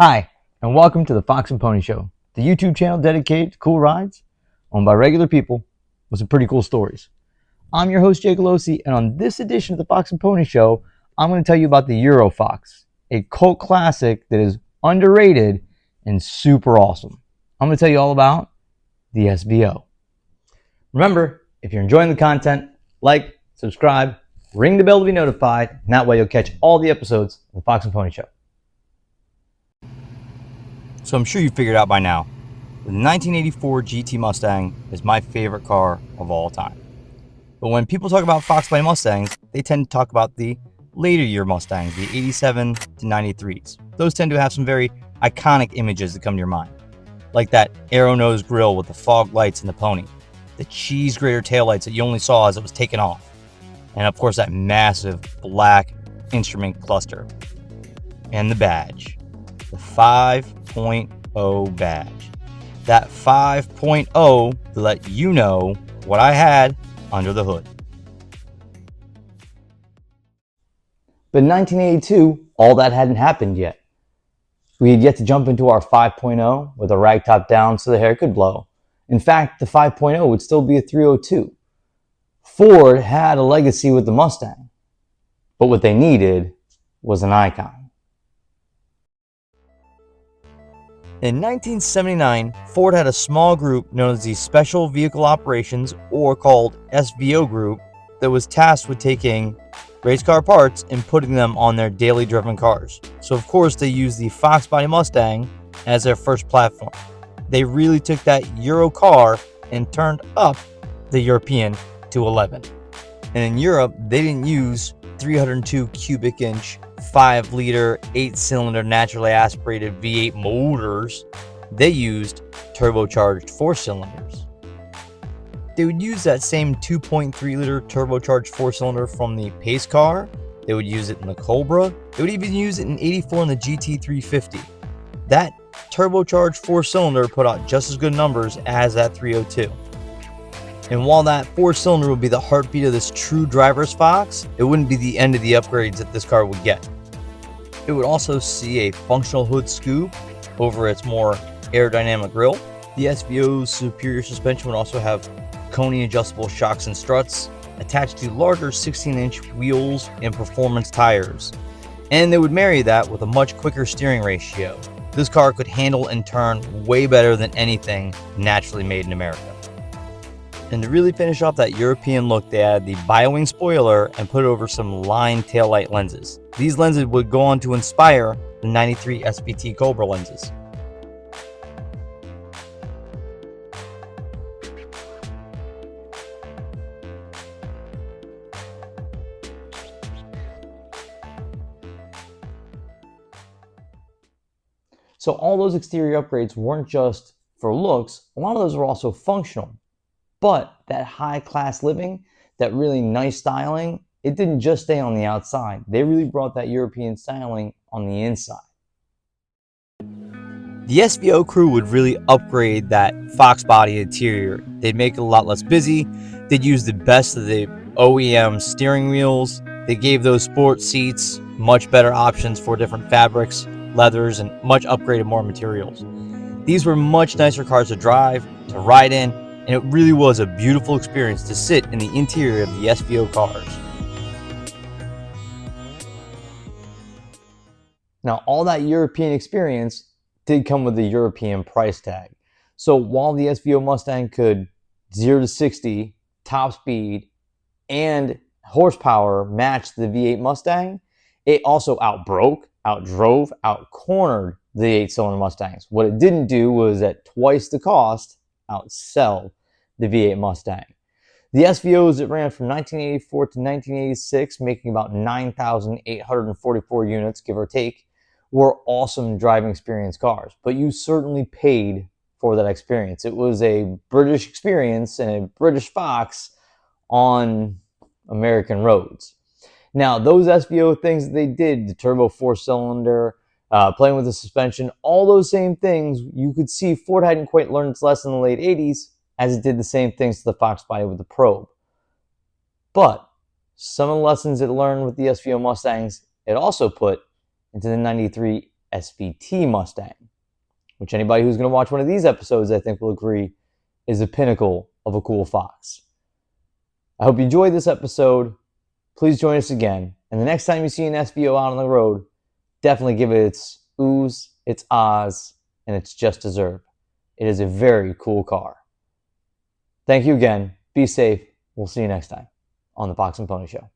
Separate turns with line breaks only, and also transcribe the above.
Hi, and welcome to the Fox and Pony Show, the YouTube channel dedicated to cool rides owned by regular people with some pretty cool stories. I'm your host, jiglr, and on this edition of the Fox and Pony Show, I'm going to tell you about the Euro Fox, a cult classic that is underrated and super awesome. I'm going to tell you all about the SVO. Remember, if you're enjoying the content, like, subscribe, ring the bell to be notified, and that way you'll catch all the episodes of the Fox and Pony Show. So I'm sure you figured out by now, the 1984 GT Mustang is my favorite car of all time. But when people talk about Fox by Mustangs, they tend to talk about the later year Mustangs, the 87 to 93s. Those tend to have some very iconic images that come to your mind, like that arrow nose grille with the fog lights and the pony, the cheese grater taillights that you only saw as it was taken off, and of course that massive black instrument cluster, and the badge, the 5.0 badge. That 5.0 to let you know what I had under the hood. But in 1982, all that hadn't happened yet. We had yet to jump into our 5.0 with a ragtop down so the hair could blow. In fact, the 5.0 would still be a 302. Ford had a legacy with the Mustang, but what they needed was an icon. In 1979, Ford had a small group known as the Special Vehicle Operations, or called SVO group, that was tasked with taking race car parts and putting them on their daily driven cars. So of course they used the Fox body Mustang as their first platform. They really took that Euro car and turned up the European to 11. And in Europe, they didn't use 302 cubic inch 5-liter 8-cylinder naturally aspirated V8 motors. They used turbocharged 4-cylinders. They would use that same 2.3-liter turbocharged 4-cylinder from the Pace car. They would use it in the Cobra. They would even use it in 84 in the GT350. That turbocharged 4-cylinder put out just as good numbers as that 302. And while that 4-cylinder would be the heartbeat of this true driver's Fox, it wouldn't be the end of the upgrades that this car would get. It would also see a functional hood scoop over its more aerodynamic grille. The SVO's superior suspension would also have Koni adjustable shocks and struts attached to larger 16-inch wheels and performance tires. And they would marry that with a much quicker steering ratio. This car could handle and turn way better than anything naturally made in America. And to really finish off that European look, they added the bi-wing spoiler and put it over some line taillight lenses. These lenses would go on to inspire the 93 SVT Cobra lenses. So all those exterior upgrades weren't just for looks, a lot of those were also functional. But that high-class living, that really nice styling, it didn't just stay on the outside. They really brought that European styling on the inside. The SVO crew would really upgrade that Fox body interior. They'd make it a lot less busy. They'd use the best of the OEM steering wheels. They gave those sports seats much better options for different fabrics, leathers, and much upgraded more materials. These were much nicer cars to drive, to ride in, and it really was a beautiful experience to sit in the interior of the SVO cars. Now, all that European experience did come with a European price tag. So while the SVO Mustang could 0 to 60, top speed, and horsepower match the V8 Mustang, it also outbroke, outdrove, outcornered the 8-cylinder Mustangs. What it didn't do was at twice the cost, outsell the V8 Mustang. The SVOs that ran from 1984 to 1986, making about 9,844 units, give or take, were awesome driving experience cars. But you certainly paid for that experience. It was a British experience and a British Fox on American roads. Now, those SVO things that they did, the turbo 4-cylinder, playing with the suspension, all those same things, you could see Ford hadn't quite learned its lesson in the late 80s, as it did the same things to the Fox body with the probe. But some of the lessons it learned with the SVO Mustangs, it also put into the 93 SVT Mustang, which anybody who's going to watch one of these episodes, I think, will agree is the pinnacle of a cool fox. I hope you enjoyed this episode. Please join us again. And the next time you see an SVO out on the road, definitely give it its oohs, its ahs, and its just deserved. It is a very cool car. Thank you again. Be safe. We'll see you next time on the Fox and Pony Show.